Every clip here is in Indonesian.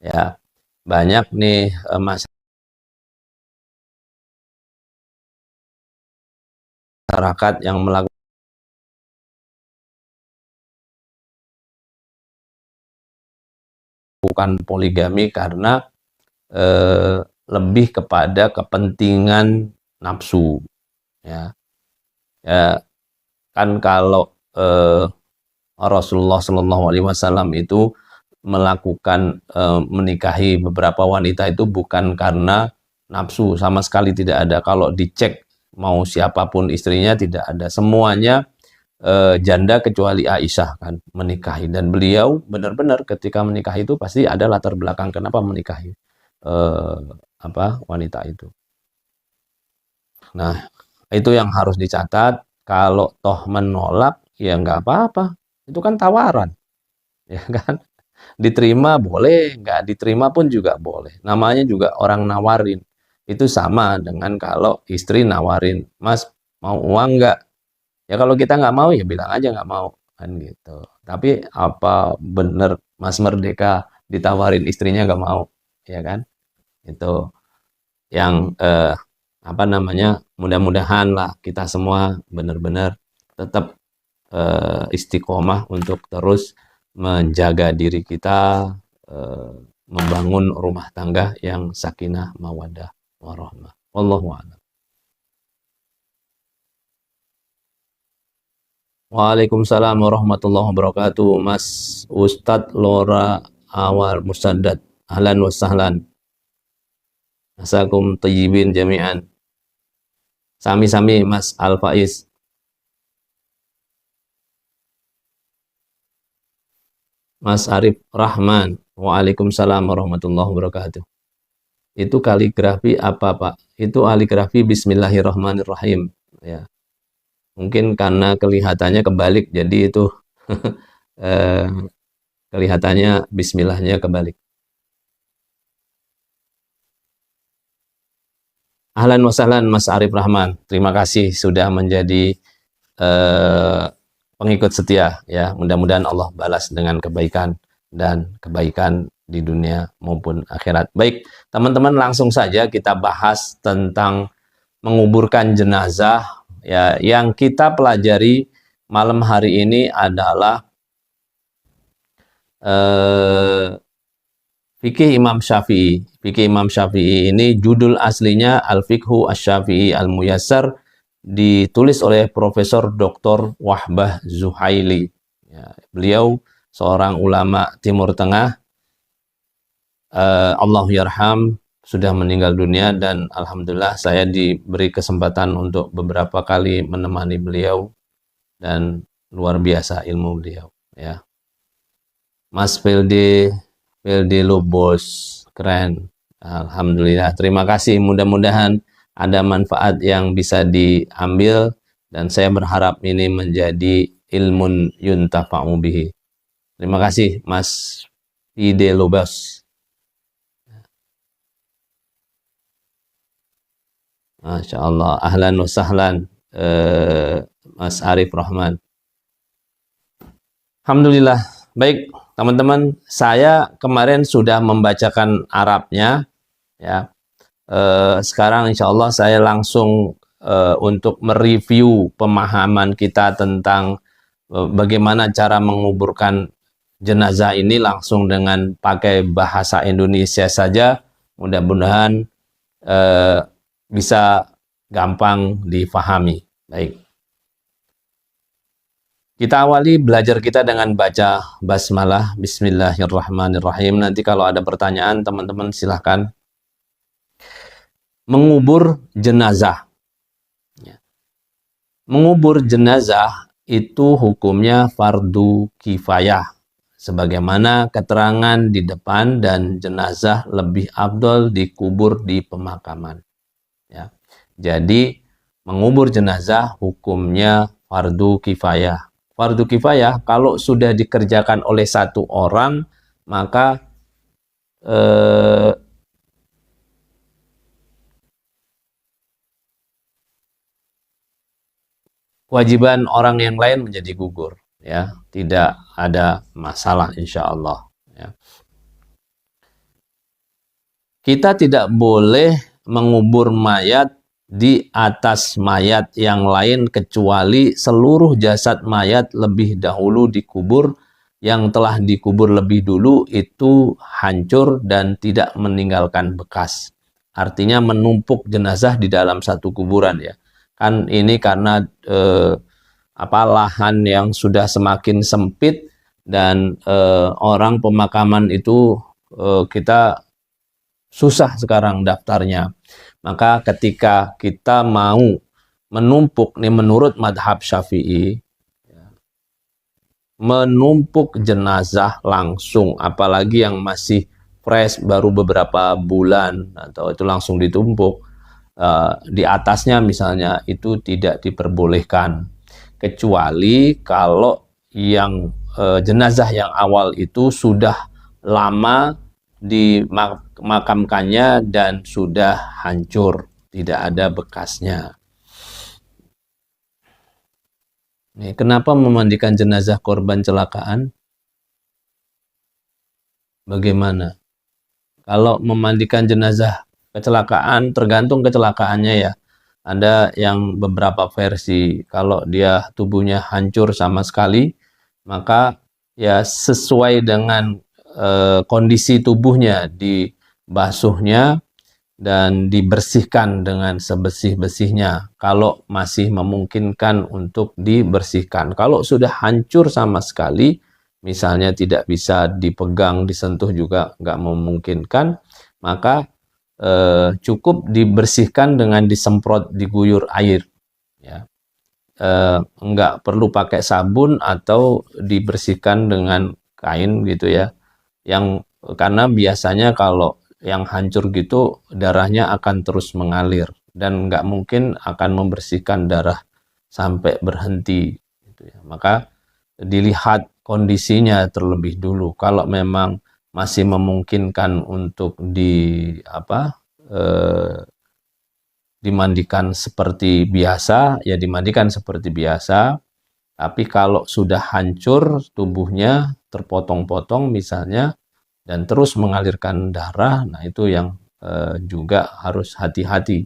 Ya, banyak nih masyarakat yang melakukan poligami karena lebih kepada kepentingan nafsu. Ya, ya kan kalau Rasulullah Shallallahu Alaihi Wasallam itu melakukan menikahi beberapa wanita itu bukan karena nafsu, sama sekali tidak ada. Kalau dicek mau siapapun istrinya tidak ada, semuanya janda kecuali Aisyah kan menikahi, dan beliau benar-benar ketika menikahi itu pasti ada latar belakang kenapa menikahi eh, wanita itu. Nah, itu yang harus dicatat. Kalau toh menolak ya nggak apa-apa, itu kan tawaran, ya kan? Diterima boleh, nggak diterima pun juga boleh. Namanya juga orang nawarin. Itu sama dengan kalau istri nawarin, Mas mau uang nggak? Ya kalau kita nggak mau ya bilang aja nggak mau, kan gitu. Tapi apa bener Mas Merdeka ditawarin istrinya nggak mau, ya kan? Itu yang mudah-mudahan lah kita semua benar-benar tetap istiqomah untuk terus menjaga diri kita, eh, membangun rumah tangga yang sakinah mawadah warahmah. Wallahu a'lam. Waalaikumsalam warahmatullahi wabarakatuh. Mas Ustadz Lora Awal Musaddad. Ahlan wa sahlan. Asakum tayyibin jami'an. Sami-sami Mas Al Faiz. Mas Arif Rahman. Waalaikumsalam warahmatullahi wabarakatuh. Itu kaligrafi apa, Pak? Itu kaligrafi Bismillahirrahmanirrahim. Ya, mungkin karena kelihatannya kebalik, jadi itu eh, kelihatannya Bismillahnya kebalik. Ahlan wasahlan Mas Arif Rahman. Terima kasih sudah menjadi eh, pengikut setia ya. Mudah-mudahan Allah balas dengan kebaikan dan kebaikan di dunia maupun akhirat. Baik, teman-teman langsung saja kita bahas tentang menguburkan jenazah ya. Yang kita pelajari malam hari ini adalah eh, fikih Imam Syafi'i. Fikih Imam Syafi'i ini judul aslinya Al-Fiqhu Asy-Syafi'i Al-Muyassar, ditulis oleh Profesor Dr. Wahbah Zuhaili. Ya, beliau seorang ulama Timur Tengah, Allah yarham, sudah meninggal dunia, dan alhamdulillah saya diberi kesempatan untuk beberapa kali menemani beliau, dan luar biasa ilmu beliau ya. Mas Pildi Lubos, keren. Alhamdulillah, terima kasih. Mudah-mudahan ada manfaat yang bisa diambil, dan saya berharap ini menjadi ilmun yuntafa'u bihi. Terima kasih, Mas Pildi Lubos. Masya Allah, ahlan wa sahlan, Mas Arif Rahman. Alhamdulillah. Baik, teman-teman, saya kemarin sudah membacakan Arabnya ya. Sekarang insya Allah saya langsung untuk mereview pemahaman kita tentang bagaimana cara menguburkan jenazah ini langsung dengan pakai bahasa Indonesia saja. Mudah-mudahan eh, bisa gampang difahami. Baik. Kita awali belajar kita dengan baca basmalah, Bismillahirrahmanirrahim. Nanti kalau ada pertanyaan, teman-teman silahkan. Mengubur jenazah. Mengubur jenazah itu hukumnya fardu kifayah, sebagaimana keterangan di depan, dan jenazah lebih afdol dikubur di pemakaman. Ya. Jadi mengubur jenazah hukumnya fardu kifayah. Fardu kifayah kalau sudah dikerjakan oleh satu orang, maka eh, kewajiban orang yang lain menjadi gugur, ya, tidak ada masalah insya Allah ya. Kita tidak boleh mengubur mayat di atas mayat yang lain kecuali seluruh jasad mayat lebih dahulu dikubur, yang telah dikubur lebih dulu itu hancur dan tidak meninggalkan bekas. Artinya menumpuk jenazah di dalam satu kuburan ya. Kan ini karena lahan yang sudah semakin sempit dan orang pemakaman itu kita susah sekarang daftarnya. Maka ketika kita mau menumpuk nih menurut madhab Syafi'i, menumpuk jenazah langsung, apalagi yang masih fresh baru beberapa bulan atau itu langsung ditumpuk di atasnya misalnya, itu tidak diperbolehkan kecuali kalau yang jenazah yang awal itu sudah lama dimakamkannya dan sudah hancur, tidak ada bekasnya. Nih, kenapa memandikan jenazah korban kecelakaan? Bagaimana? Kalau memandikan jenazah kecelakaan, tergantung kecelakaannya ya. Ada yang beberapa versi, kalau dia tubuhnya hancur sama sekali, maka ya sesuai dengan kondisi tubuhnya, dibasuhnya dan dibersihkan dengan sebesih-besihnya kalau masih memungkinkan untuk dibersihkan. Kalau sudah hancur sama sekali, misalnya tidak bisa dipegang, disentuh juga nggak memungkinkan, maka cukup dibersihkan dengan disemprot, diguyur air ya. Nggak perlu pakai sabun atau dibersihkan dengan kain gitu ya, yang karena biasanya kalau yang hancur gitu darahnya akan terus mengalir dan nggak mungkin akan membersihkan darah sampai berhenti gitu ya. Maka dilihat kondisinya terlebih dulu. Kalau memang masih memungkinkan untuk dimandikan seperti biasa, ya dimandikan seperti biasa. Tapi kalau sudah hancur tubuhnya, terpotong-potong misalnya, dan terus mengalirkan darah, nah itu yang juga harus hati-hati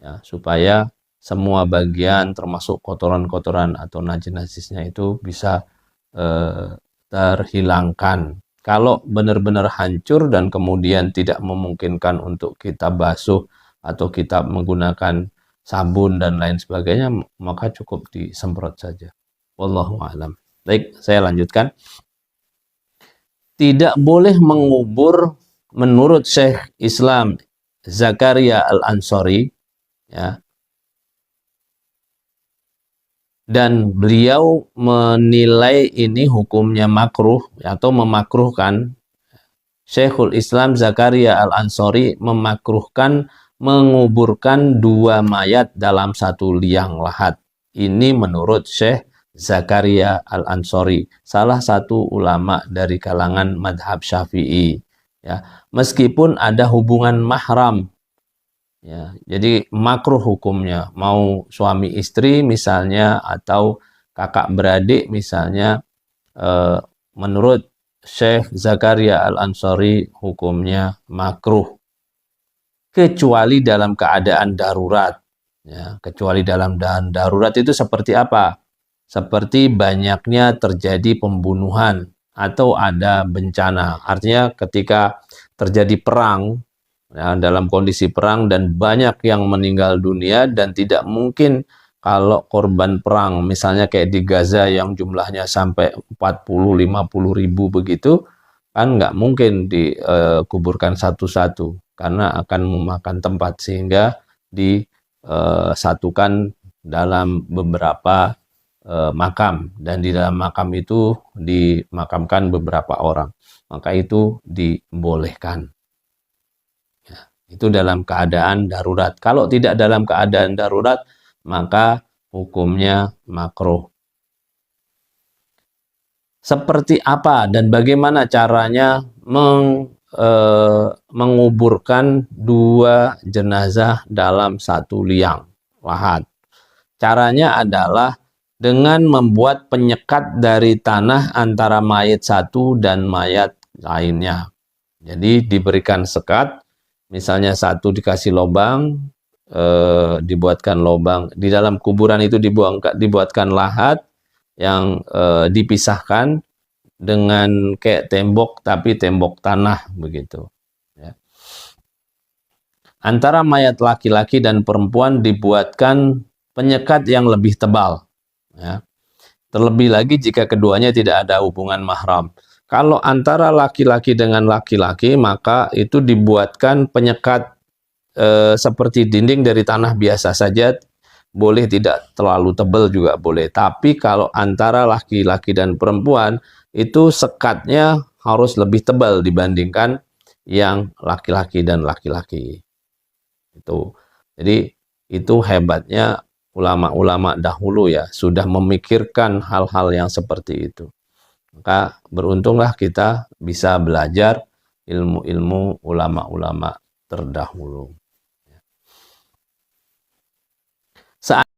ya, supaya semua bagian termasuk kotoran-kotoran atau najis-najisnya itu bisa terhilangkan. Kalau benar-benar hancur dan kemudian tidak memungkinkan untuk kita basuh atau kita menggunakan sabun dan lain sebagainya, maka cukup disemprot saja. Wallahu a'lam. Baik, saya lanjutkan. Tidak boleh mengubur menurut Syekh Islam Zakaria Al-Ansari ya. Dan beliau menilai ini hukumnya makruh atau memakruhkan. Syekhul Islam Zakaria Al-Ansari memakruhkan menguburkan dua mayat dalam satu liang lahat. Ini menurut Syekh Zakaria Al-Ansari, salah satu ulama dari kalangan madhab Syafi'i ya. Meskipun ada hubungan mahram ya, jadi makruh hukumnya, mau suami istri misalnya atau kakak beradik misalnya, menurut Syekh Zakaria Al-Ansari hukumnya makruh kecuali dalam keadaan darurat ya. Kecuali dalam keadaan darurat itu seperti apa? Seperti banyaknya terjadi pembunuhan atau ada bencana. Artinya ketika terjadi perang ya, dalam kondisi perang dan banyak yang meninggal dunia dan tidak mungkin kalau korban perang misalnya kayak di Gaza yang jumlahnya sampai 40-50 ribu begitu, kan nggak mungkin dikuburkan satu-satu karena akan memakan tempat, sehingga disatukan dalam beberapa makam, dan di dalam makam itu dimakamkan beberapa orang, maka itu dibolehkan ya, itu dalam keadaan darurat. Kalau tidak dalam keadaan darurat, maka hukumnya makruh. Seperti apa dan bagaimana caranya menguburkan dua jenazah dalam satu liang lahat? Caranya adalah dengan membuat penyekat dari tanah antara mayat satu dan mayat lainnya. Jadi diberikan sekat, misalnya satu dikasih lobang, dibuatkan lobang di dalam kuburan itu, dibuatkan lahat yang dipisahkan dengan kayak tembok, tapi tembok tanah begitu. Ya. Antara mayat laki-laki dan perempuan dibuatkan penyekat yang lebih tebal. Ya. Terlebih lagi jika keduanya tidak ada hubungan mahram. Kalau antara laki-laki dengan laki-laki, maka itu dibuatkan penyekat seperti dinding dari tanah biasa saja, boleh, tidak terlalu tebal juga boleh. Tapi kalau antara laki-laki dan perempuan, itu sekatnya harus lebih tebal dibandingkan yang laki-laki dan laki-laki. Itu. Jadi itu hebatnya ulama-ulama dahulu ya, sudah memikirkan hal-hal yang seperti itu. Maka beruntunglah kita bisa belajar ilmu-ilmu ulama-ulama terdahulu. Saat